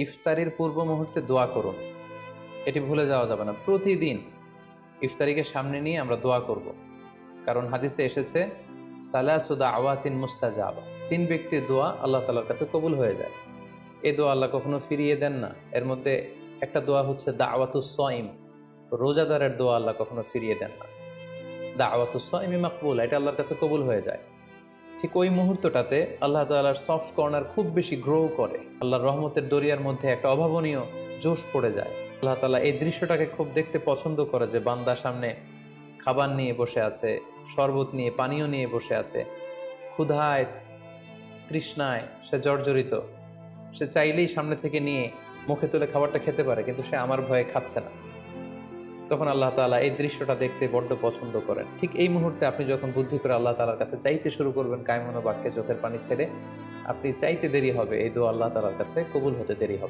ইফতারির পূর্ব মুহূর্তে দোয়া করুন, এটি ভুলে যাওয়া যাবে না। প্রতিদিন ইফতারিকে সামনে নিয়ে আমরা দোয়া করব, কারণ হাদিসে এসেছে সালাসু দাওয়াতিন মুস্তাজাবা, তিন ব্যক্তির দোয়া আল্লাহ তাআলার কাছে কবুল হয়ে যায়। এই দোয়া আল্লাহ কখনো ফিরিয়ে দেন না। এর মধ্যে একটা দোয়া হচ্ছে দাওয়াতুস সাইম, রোজাদারের দোয়া আল্লাহ কখনো ফিরিয়ে দেন না। দাওয়াতুস সাইমি মাকবুল, এটা আল্লাহর কাছে কবুল হয়ে যায়। ঠিক ওই মুহূর্তটাতে আল্লাহ তাআলার সফট কর্নার খুব বেশি গ্রো করে, আল্লাহর রহমতের দরিয়ার মধ্যে একটা অভাবনীয় জোশ পড়ে যায়। আল্লাহ তাআলা এই দৃশ্যটাকে খুব দেখতে পছন্দ করে যে বান্দা সামনে খাবার নিয়ে বসে আছে, শরবত নিয়ে, পানীয় নিয়ে বসে আছে, ক্ষুধায় তৃষ্ণায় সে জর্জরিত, সে চাইলেই সামনে থেকে নিয়ে মুখে তুলে খাবারটা খেতে পারে, কিন্তু সে আমার ভয়ে খাচ্ছে না। তখন আল্লাহ তাআলা এই দৃশ্যটা দেখতে বড্ড পছন্দ করেন। ঠিক এই মুহূর্তে আপনি যখন বুদ্ধি করে আল্লাহ তাআলার কাছে চাইতে শুরু করবেন, কায়মনো বাক্যে চোখের পানি ছেড়ে, আপনি চাইতে দেরি হবে, এই দোয়া আল্লাহ তাআলার কাছে কবুল হতে দেরি হবে।